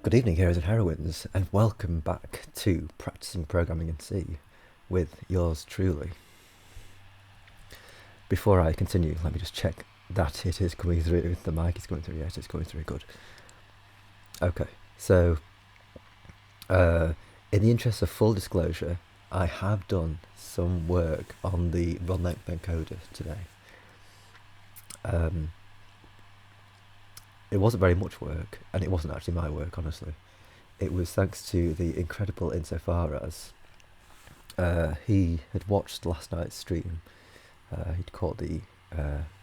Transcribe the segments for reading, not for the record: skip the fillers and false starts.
Good evening, heroes and heroines, and welcome back to Practising Programming in C with yours truly. Before I continue, let me just check that it is coming through. The mic is coming through. Yes, it's coming through. Good. Okay, so in the interest of full disclosure, I have done some work on the run length encoder today. It wasn't very much work, and it wasn't actually my work, honestly. It was thanks to the Incredible insofar as he had watched last night's stream. He'd caught the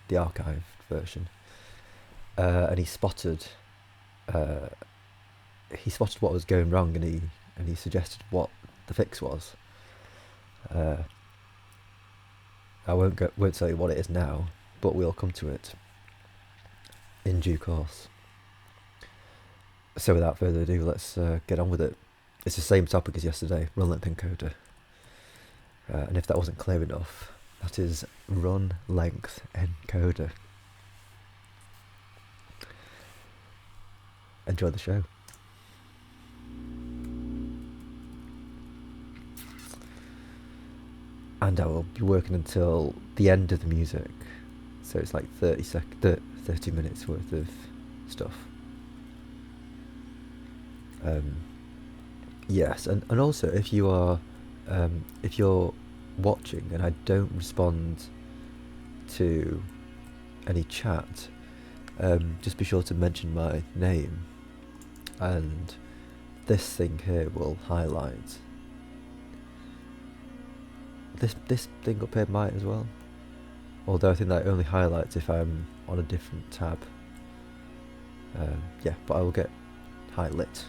archived version, and he spotted what was going wrong, and he suggested what the fix was. I won't tell you what it is now, but we'll come to it in due course. So without further ado, let's get on with it. It's the same topic as yesterday, run length encoder. And if that wasn't clear enough, that is run length encoder. Enjoy the show. And I will be working until the end of the music. So it's like 30 minutes worth of stuff. Yes, and also if you are if you're watching and I don't respond to any chat, just be sure to mention my name, and this thing here will highlight. This thing up here might as well, although I think that only highlights if I'm on a different tab. Yeah, but I will get highlight.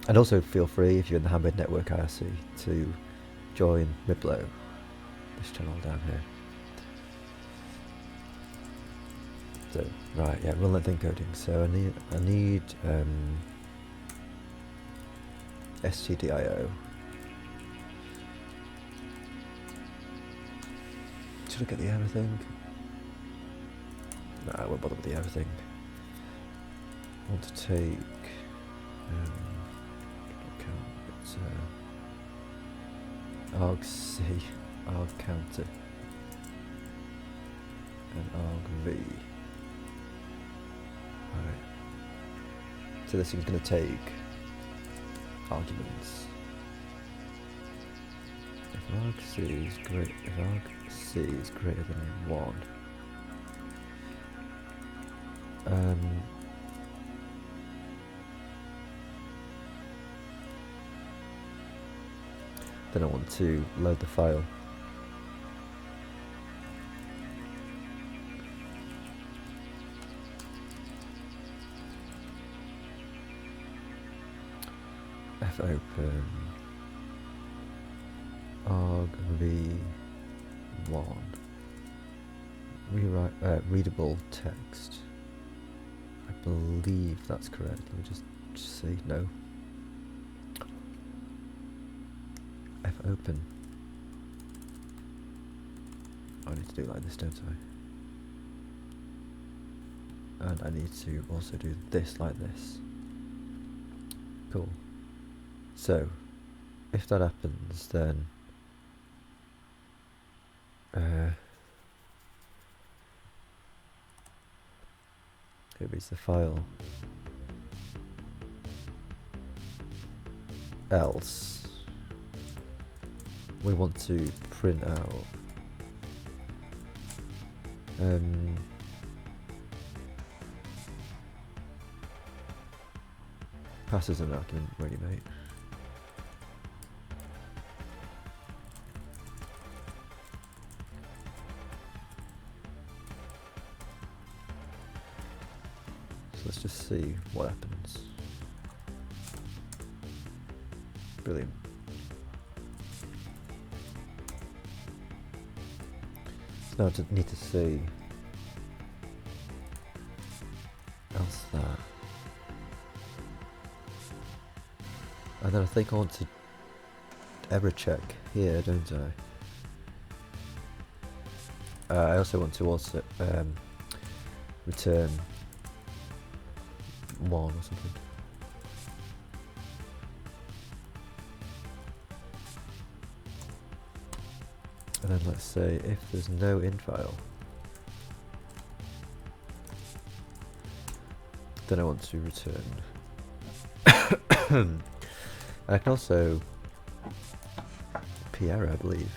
And also feel free, if you're in the Handmade Network IRC, to join Miblo, this channel down here. So right, yeah, run length encoding. So I need stdio. Should I get the everything? No, I won't bother with the everything. I want to take it's argc, arg counter, and argv. Alright. So this thing's going to take arguments. If argc is greater than 1, then I want to load the file. Fopen argv1 rewrite readable text. I believe that's correct. Let me just see. No. Fopen. I need to do it like this, don't I? And I need to also do this like this. Cool. So, if that happens, then it reads the file. Else, we want to print out passes an argument ready, mate. So let's just see what happens. Brilliant. So now I need to see else that. And then I think I want to error check here, don't I? I also want to return 1 or something. And then let's say if there's no in file, then I want to return. I can also p-error, I believe.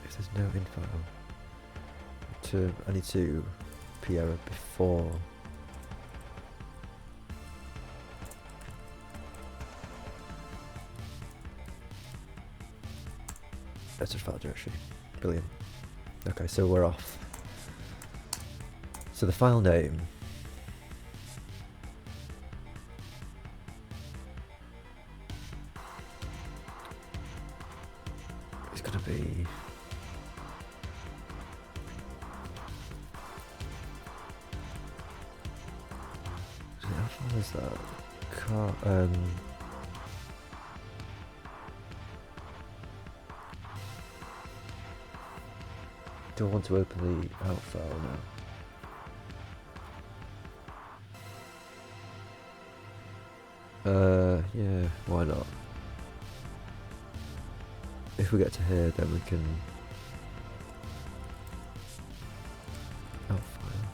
If there's no in file, I need to p-error before. That's just file directory. Brilliant. Okay, so we're off. So the file name is going to be how far is that? Do I want to open the out file now? Yeah, why not? If we get to here, then we can out file.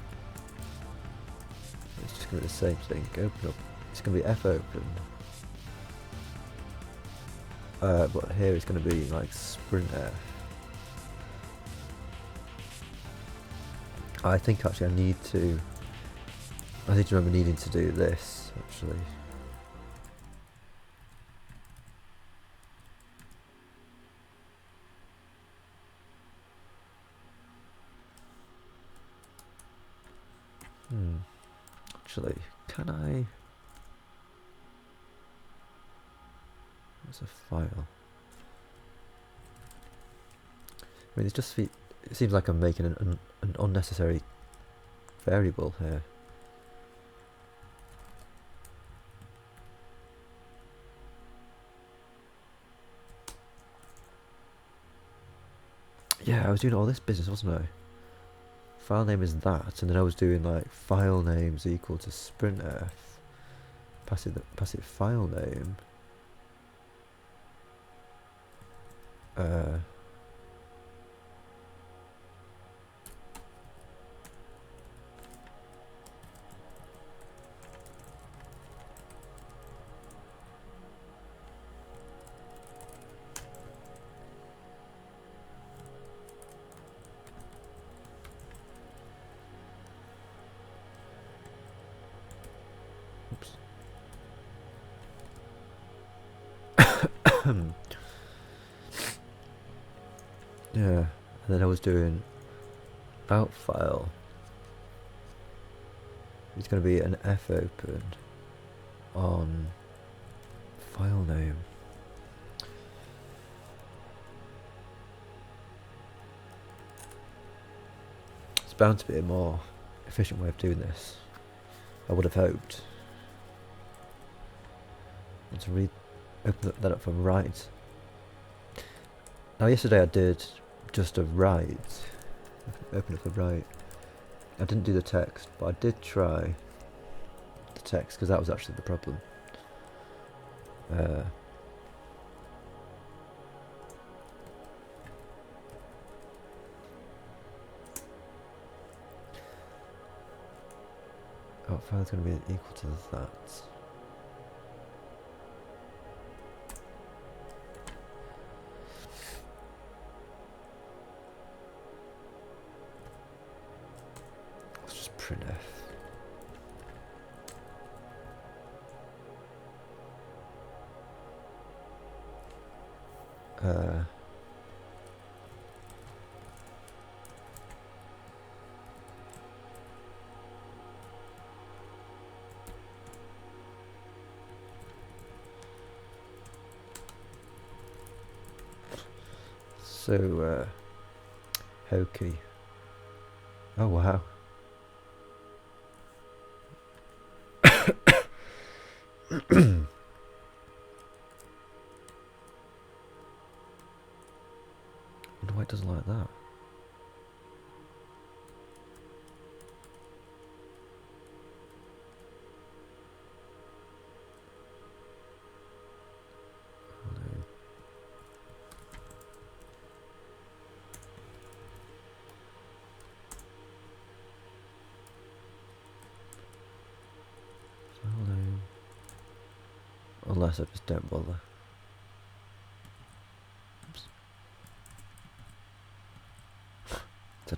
It's just going to be the same thing. Open up. It's going to be fopen. But here it's going to be like sprintf. I think actually I need to remember needing to do this actually. Actually, can I? There's a file. I mean, it seems like I'm making an unnecessary variable here. Yeah, I was doing all this business, wasn't I? File name is that, and then I was doing like file names equal to sprintf. Pass it file name. Oops. Yeah, and then I was doing out file. It's going to be an fopen on file name. It's bound to be a more efficient way of doing this, I would have hoped. I want to open that up from write. Now yesterday I did just a write. Open up a write. I didn't do the text, but I did try the text because that was actually the problem. Out file is going to be equal to that. Let's just printf. So, hokey. Oh wow. wonder why it doesn't like that. Unless I just don't bother. Oops. I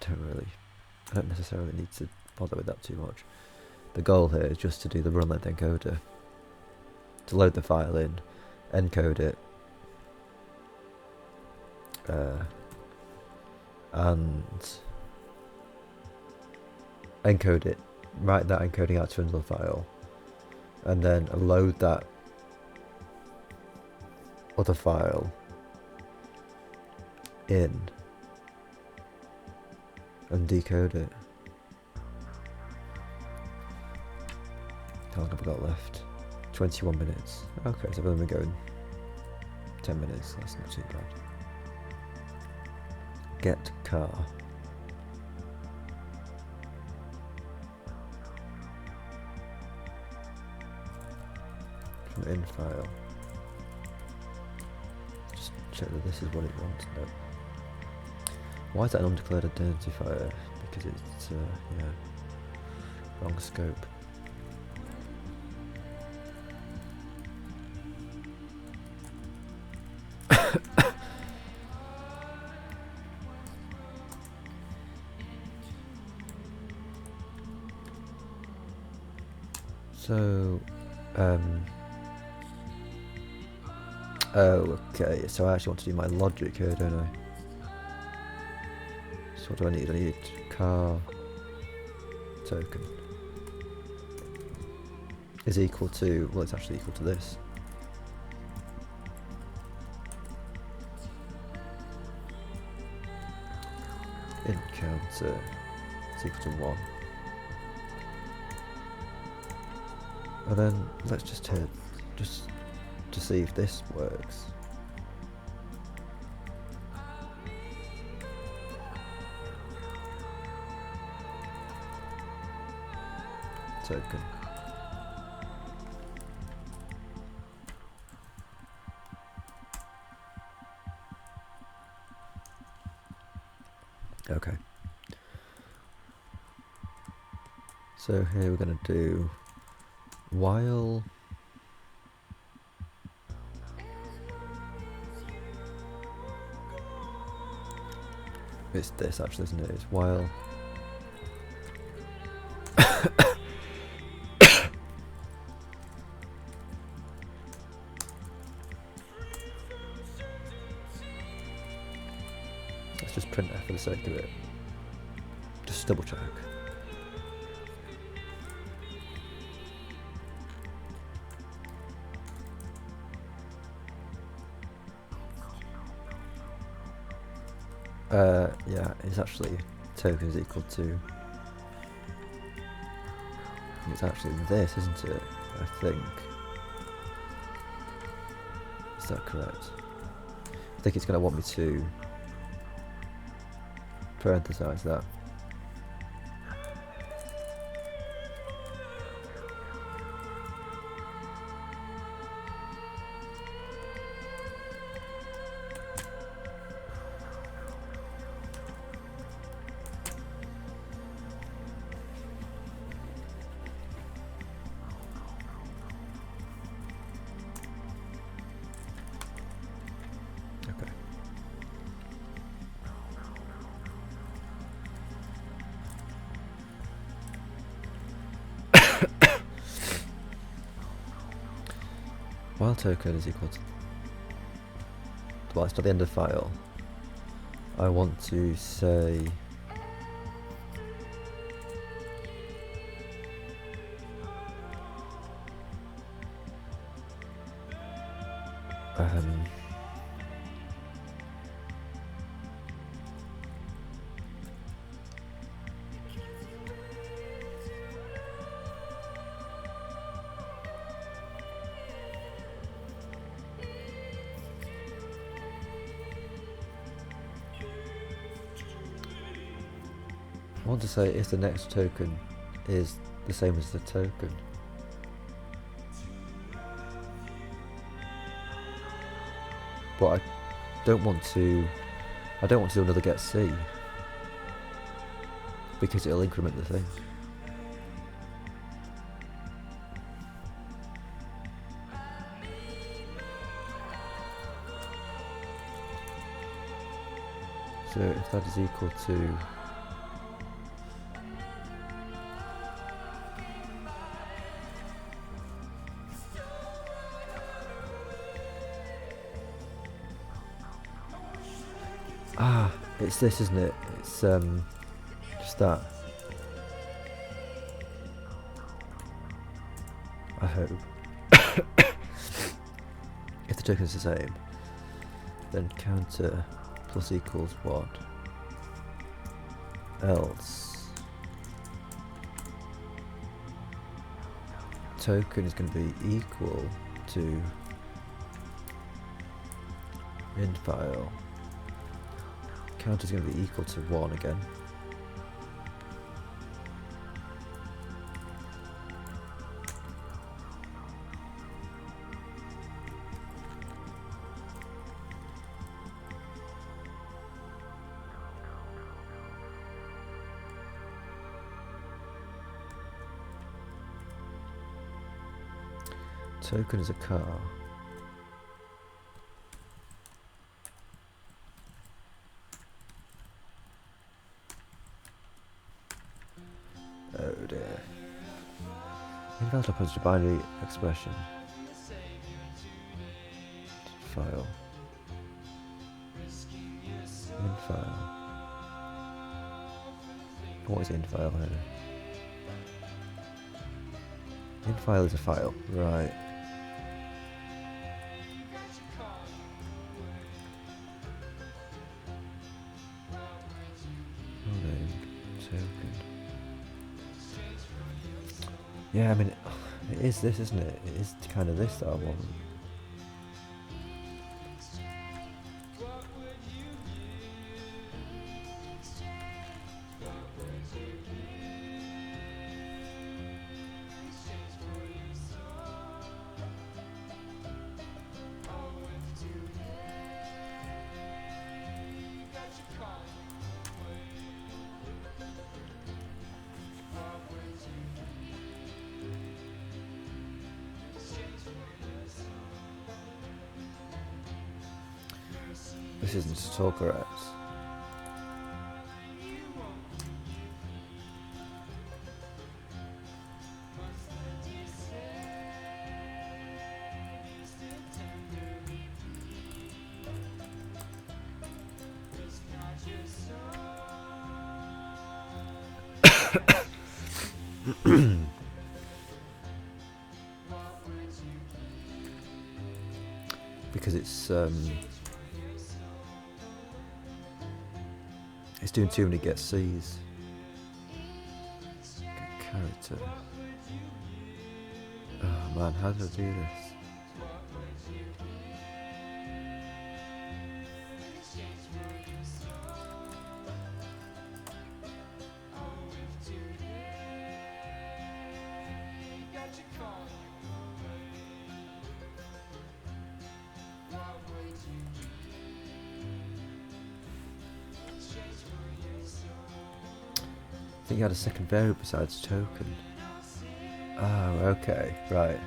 don't necessarily need to bother with that too much. The goal here is just to do the run length encoder, to load the file in, encode it, and encode it, write that encoding out to another file, and then load that other file in and decode it. How long have I got left? 21 minutes. Okay, so I've only been going 10 minutes, that's not too bad. Get car. From in file. Just check that this is what it wants. No. Why is that an undeclared identifier? Because it's yeah, wrong scope. So, oh, okay, so I actually want to do my logic here, don't I? So what do I need? I need car token is equal to, well, it's actually equal to this. Encounter is equal to 1. And then let's just hit, just to see if this works. Token. Okay. So here we're going to do while it's this actually, isn't it? It's while let's just print that for the sake of it. Just double check. Yeah, it's actually token is equal to, it's actually this, isn't it? I think. Is that correct? I think it's going to want me to parenthesize that. While token is equal to, well, it's not the end of file. I want to say want to say if the next token is the same as the token. But I don't want to do another get C, because it'll increment the thing. So if that is equal to it's this, isn't it? It's just that. I hope. If the token is the same, then counter plus equals what? Else token is going to be equal to in file. Counter is going to be equal to 1 again. Token is a car. Oh dear. Invalid opposed to binary expression. File. In file. What is in file here? In file is a file, right. Yeah, I mean, it is this, isn't it? It is kind of this that I want. This isn't at all correct. Because it's doing too many get C's. Get character. Oh man, how do I do this? I think you had a second variable besides token. Oh, okay, right.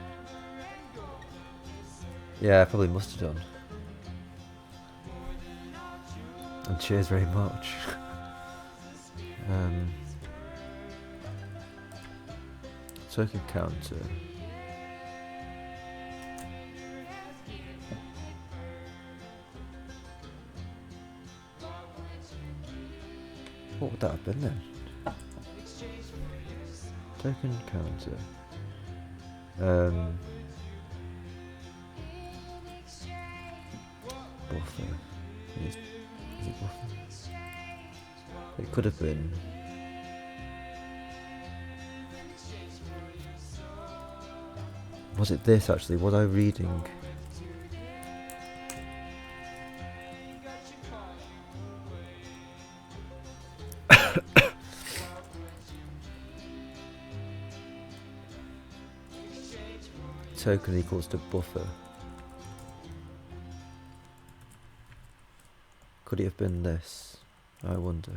Yeah, I probably must have done. And cheers very much. Token counter. What would that have been then? Token counter. Buffer. Is it buffer? It could have been. Was it this actually? Was I reading? token equals to buffer. Could it have been this? I wonder.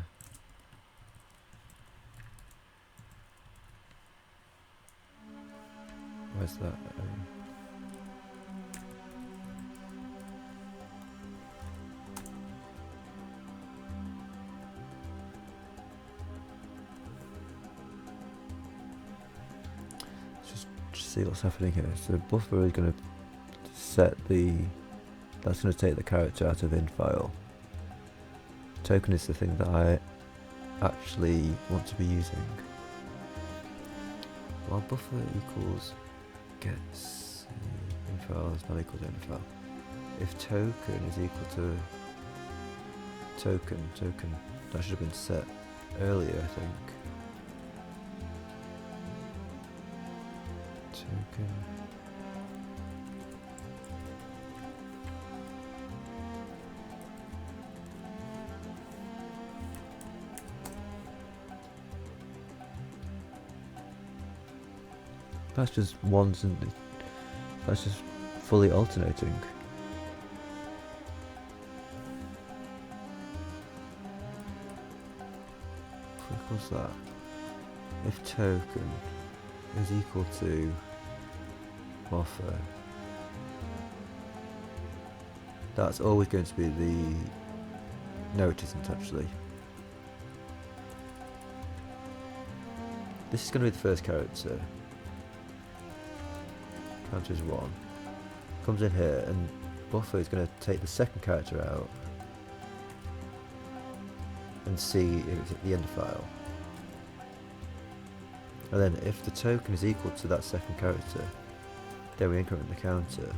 Where's that? Let's just see what's happening here. So the buffer is going to set the... That's going to take the character out of in file. Token is the thing that I actually want to be using. While buffer equals gets infile is not equal to infile. If token is equal to token, that should have been set earlier, I think. Token. That's just ones and that's just fully alternating. What's that? If token is equal to buffer, that's always going to be the... No, it isn't actually. This is going to be the first character. Counter is 1. Comes in here and buffer is going to take the second character out and see if it's at the end file. And then if the token is equal to that second character, then we increment the counter.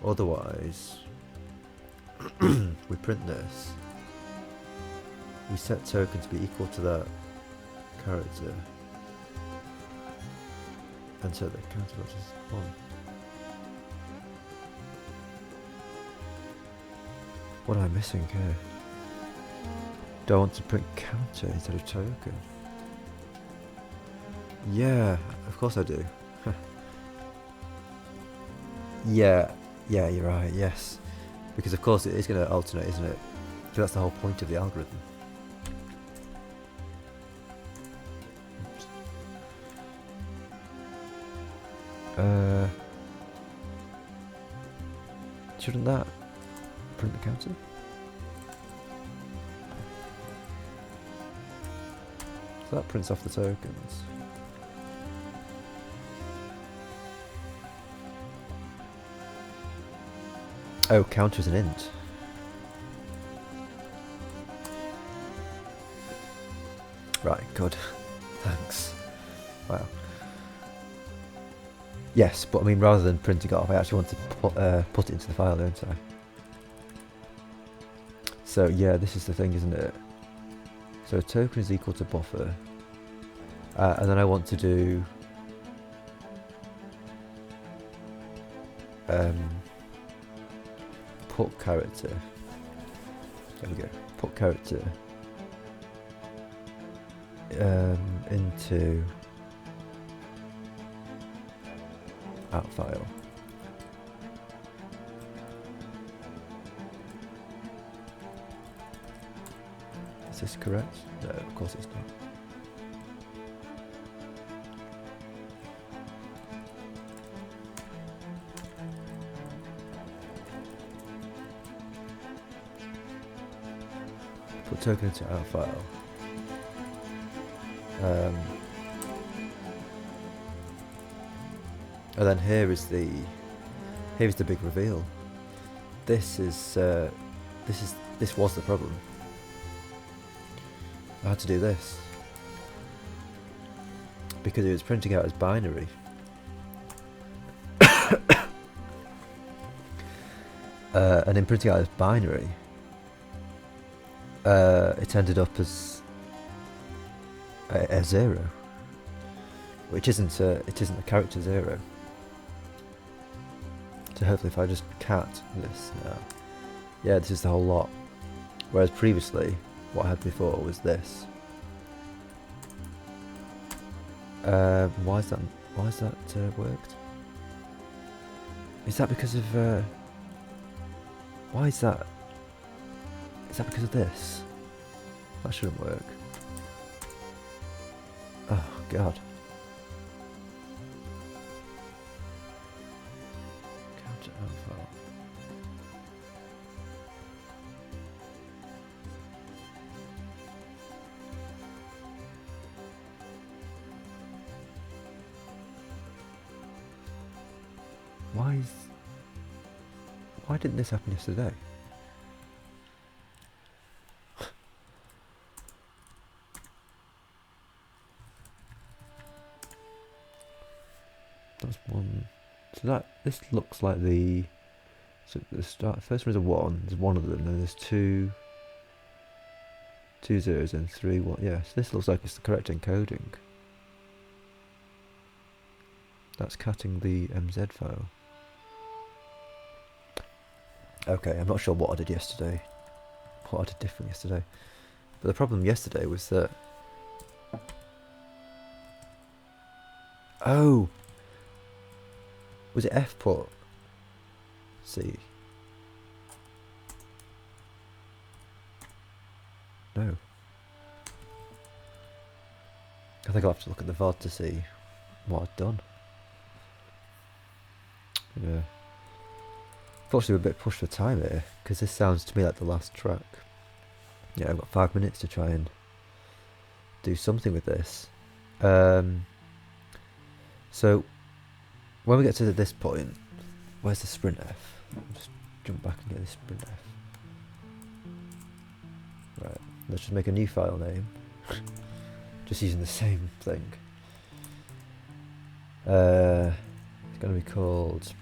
Otherwise, we print this. We set token to be equal to that character and set the counter value as 1. What am I missing here? Do I want to print counter instead of token? Yeah, of course I do. Yeah, you're right, yes. Because of course it is going to alternate, isn't it? Because that's the whole point of the algorithm. Shouldn't that print the counter? So that prints off the tokens. Oh, counter is an int. Right, good. Thanks. Wow. Yes, but I mean, rather than printing it off, I actually want to put it into the file, don't I? So yeah, this is the thing, isn't it? So token is equal to buffer, and then I want to do put character. There we go. Put character into out file. Is this correct? No, of course it's not. Put token into out file. And then here is the big reveal. This was the problem. I had to do this because it was printing out as binary. And in printing out as binary, it ended up as a 0, which isn't a character 0. So hopefully if I just cat this now, yeah, this is the whole lot. Whereas previously, what I had before was this. Why is that? Why has that worked? Is that because of? Why is that? Is that because of this? That shouldn't work. Oh God. Counter alpha. Why didn't this happen yesterday? That's one. So this looks like the. So the first one is a 1. There's one of them. Then there's two zeros and 3 1. Yeah. So this looks like it's the correct encoding. That's cutting the MZ file. Okay, I'm not sure what I did yesterday. What I did different yesterday. But the problem yesterday was that... Oh! Was it F put C? No. I think I'll have to look at the VOD to see what I've done. Yeah. Unfortunately, we're a bit pushed for time here, because this sounds to me like the last track. Yeah, I've got 5 minutes to try and do something with this. So, when we get to this point, where's the sprint F? I'll just jump back and get this sprint F. Right, let's just make a new file name. Just using the same thing. It's going to be called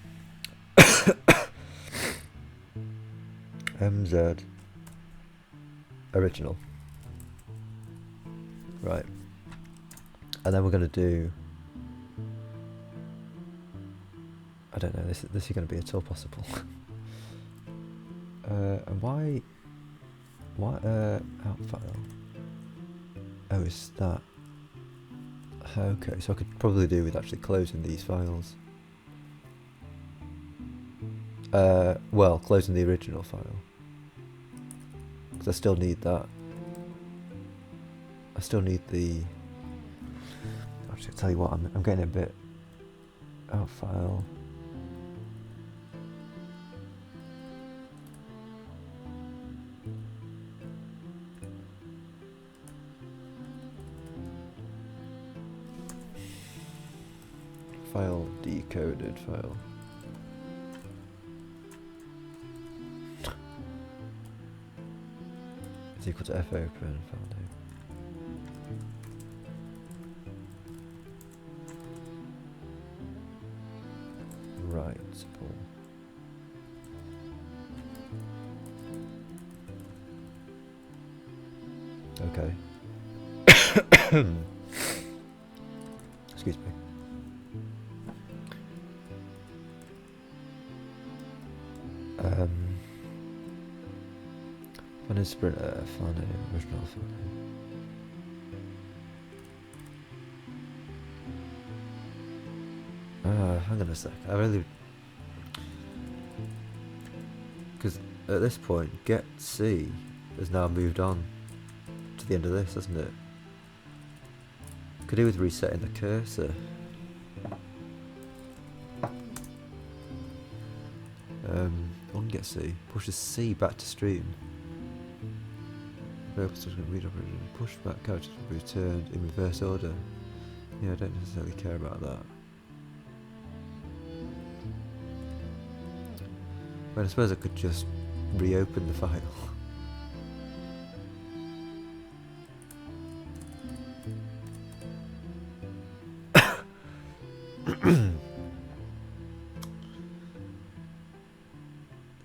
MZ original. Right. And then we're going to do... I don't know, this is going to be at all possible. And why out file? Oh, is that... Okay, so I could probably do with actually closing these files. Well, closing the original file. Because I still need that. I still need the... Actually, I'll tell you what, I'm getting a bit... Out file... File decoded file. Is equal to F open file name. Right. Okay. Excuse me. When is sprint file name, original file name? Hang on a sec. I really... Because at this point, get C has now moved on to the end of this, hasn't it? Could do with resetting the cursor. On get C, pushes C back to stream. Push back characters will be returned in reverse order. Yeah, I don't necessarily care about that. But I suppose I could just reopen the file.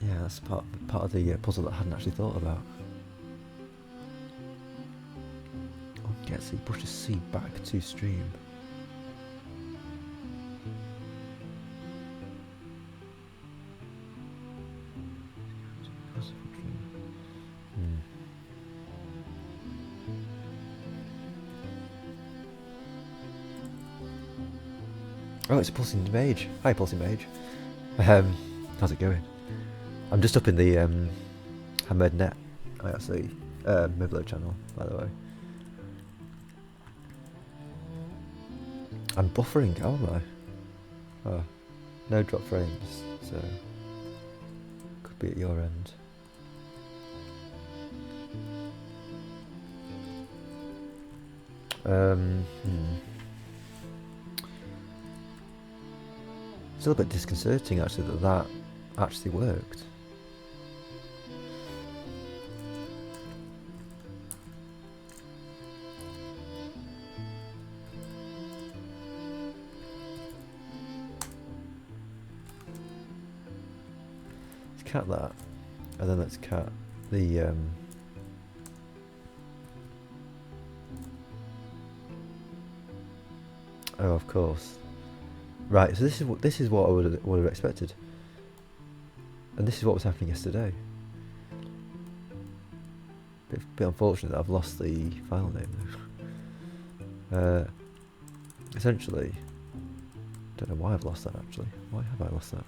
Yeah, that's part of the puzzle that I hadn't actually thought about. Get C, pushes C back to stream. Oh, it's a pulsing mage. Hi, pulsing mage. How's it going? I'm just up in the Hammered Net IRC Miblo channel, by the way. I'm buffering, how am I? Oh, no drop frames, so could be at your end. It's a little bit disconcerting actually that actually worked. Let's cat that, and then let's cat the oh, of course. Right, so this is what I would have expected, and this is what was happening yesterday. Bit unfortunate that I've lost the file name though. Essentially, don't know why I've lost that actually. Why have I lost that?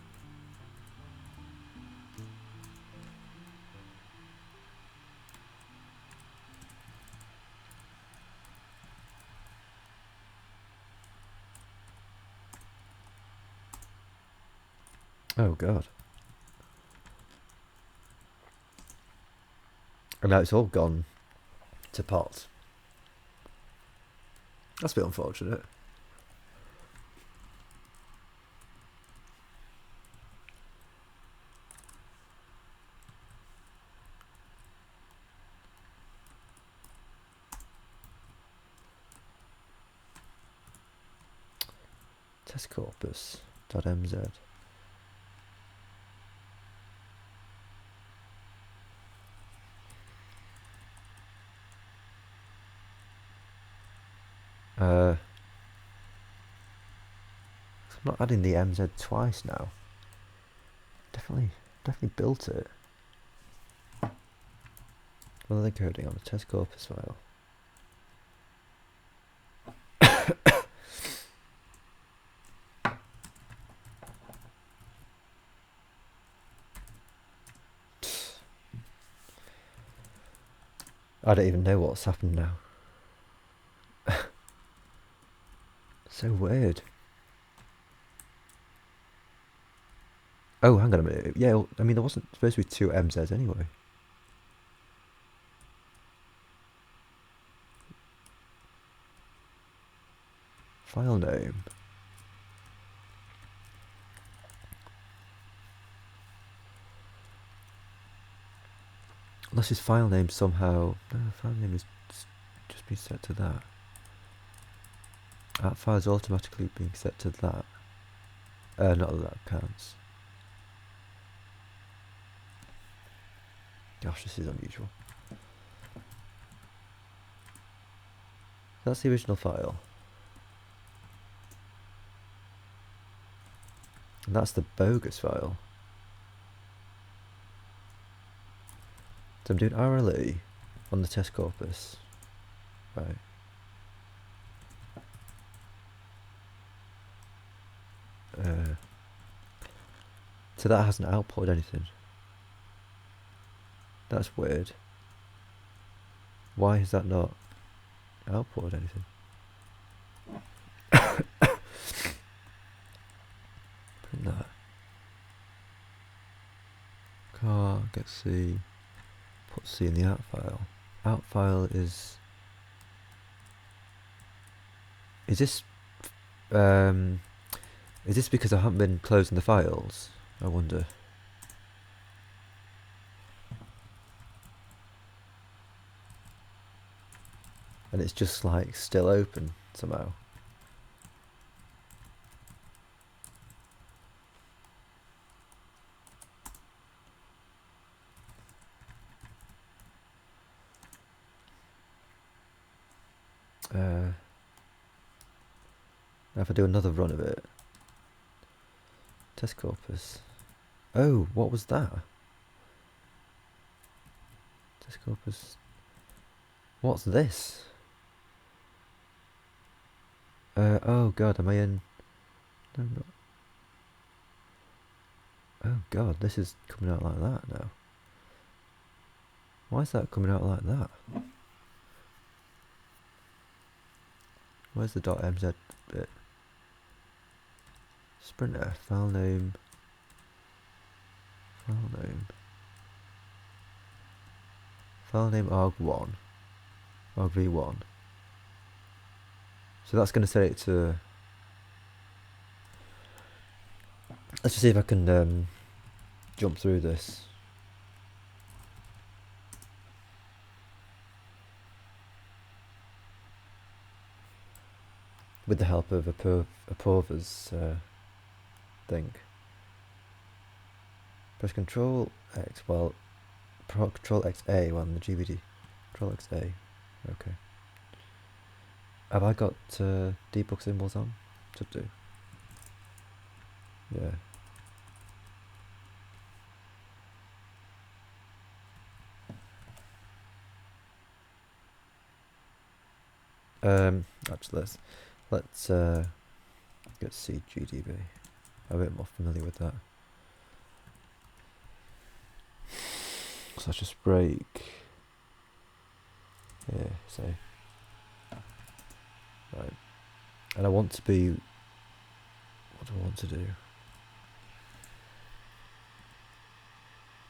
Oh god. And now it's all gone to pot. That's a bit unfortunate. Test corpus.mz. I'm not adding the MZ twice now. Definitely built it. What are they coding on a test corpus file? I don't even know what's happened now. So weird. Oh, hang on a minute. Yeah, I mean, there wasn't supposed to be two MZs anyway. File name. Unless his file name somehow... No, the file name is just been set to that. That file is automatically being set to that. Not that counts. Gosh, this is unusual. That's the original file. And that's the bogus file. So I'm doing RLE on the test corpus. Right. So that hasn't outputted anything. That's weird. Why has that not outputted anything? Print that. Car, get C, put C in the out file. Out file is this because I haven't been closing the files? I wonder. And it's just like still open somehow. Now if I do another run of it, test corpus. Oh, what was that? Test corpus. What's this? Oh god, am I in No, not. Oh god, this is coming out like that now. Why is that coming out like that? Where's the .mz bit? Sprinter, file name, arg1, argv1. So that's going to set it to. Let's just see if I can jump through this. With the help of a Porver's thing. Press Control X, well, Control XA on the GBD. Control XA, okay. Have I got debug symbols on? Should do. Yeah. Actually, let's get CGDB. I'm a bit more familiar with that. So let's just break. Yeah, say. Right. And I want to be. What do I want to do?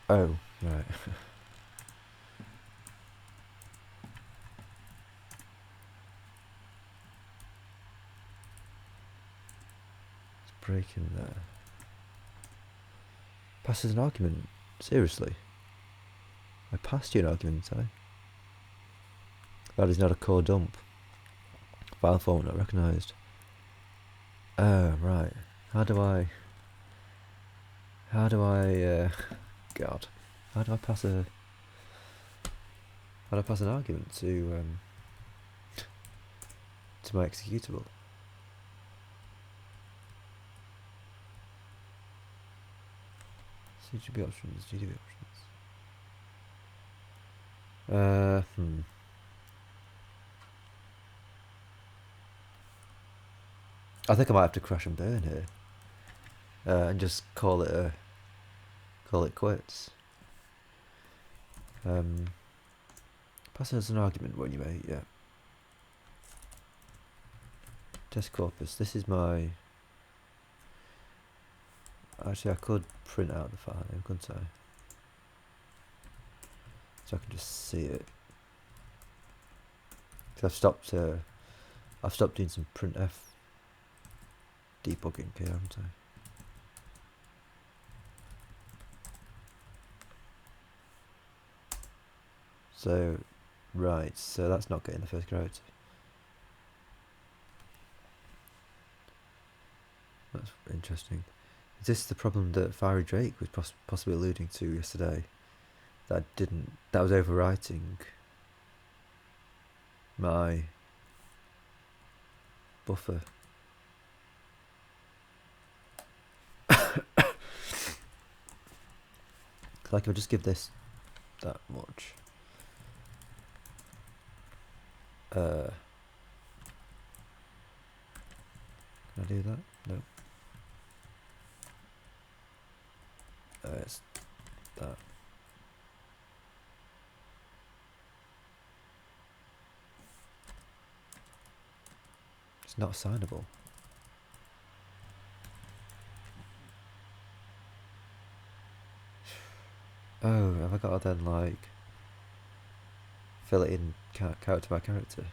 Oh, right. Break in there. Passes an argument? Seriously? I passed you an argument, did I? That is not a core dump. File format not recognised. Oh, right. How do I... God. How do I pass an argument to my executable? CGB options, GDB options. I think I might have to crash and burn here, and just call it quits. Passing as an argument when you make, yeah. Test corpus. This is my. Actually, I could print out the file name, couldn't I? So I can just see it. Cause I've stopped doing some printf debugging here, haven't I? So, right, so that's not getting the first character. That's interesting. Is this the problem that Fiery Drake was possibly alluding to yesterday? That was overwriting my buffer. Like if I just give this that much. Can I do that? No. It's that. It's not assignable. Oh, have I got to then like fill it in character by character?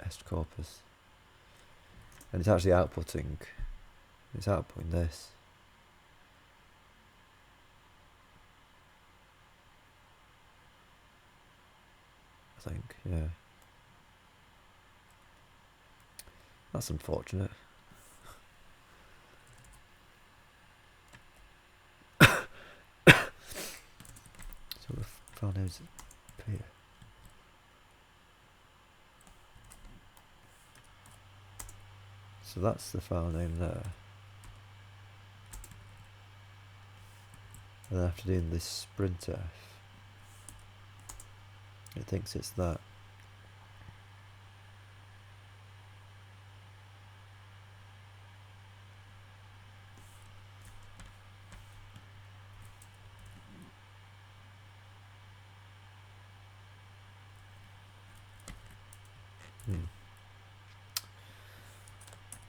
Est corpus. And it's actually outputting. It's outputting this. I think, yeah. That's unfortunate. So the file names appear. So that's the file name there. And then after doing this sprintf, it thinks it's that.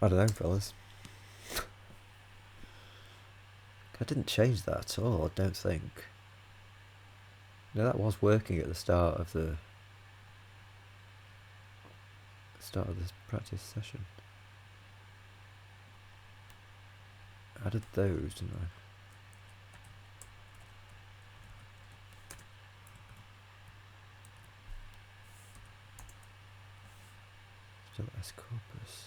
I don't know, fellas. I didn't change that at all, I don't think. No, that was working at the start of this practice session. I added those, didn't I? Still S corpus.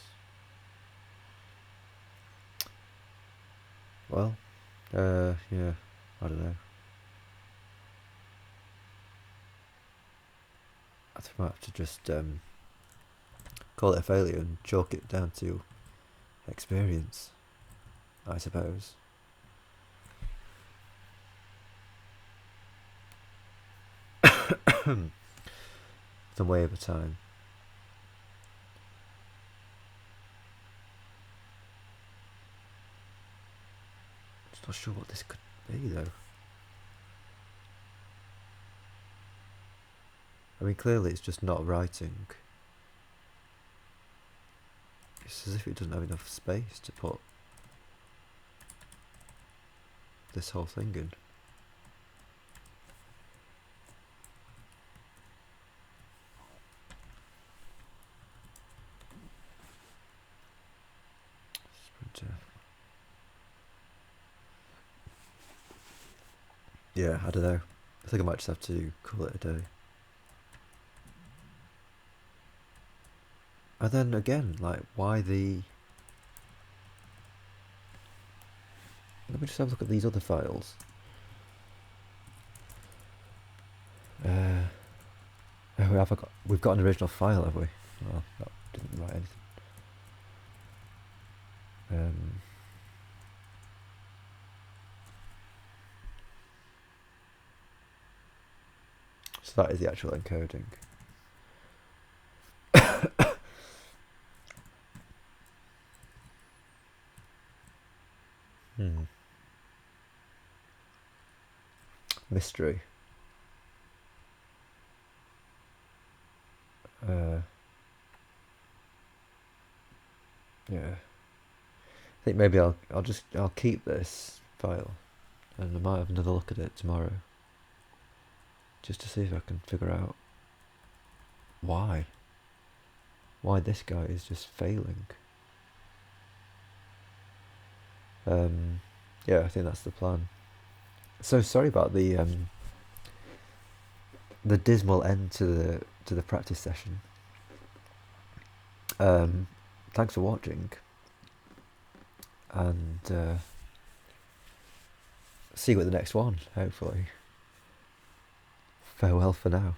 Well, yeah, I don't know. I think I might have to just call it a failure and chalk it down to experience, I suppose. Some way over time. Just not sure what this could be though. I mean, clearly it's just not writing. It's as if it doesn't have enough space to put this whole thing in. Yeah, I don't know. I think I might just have to call it a day. And then again, like, why the... Let me just have a look at these other files. We've got an original file, have we? Well, that didn't write anything. So that is the actual encoding. Mystery. Yeah. I think maybe I'll keep this file and I might have another look at it tomorrow. Just to see if I can figure out why this guy is just failing. Yeah, I think that's the plan. So sorry about the dismal end to the practice session. Thanks for watching, and see you at the next one, hopefully. Farewell for now.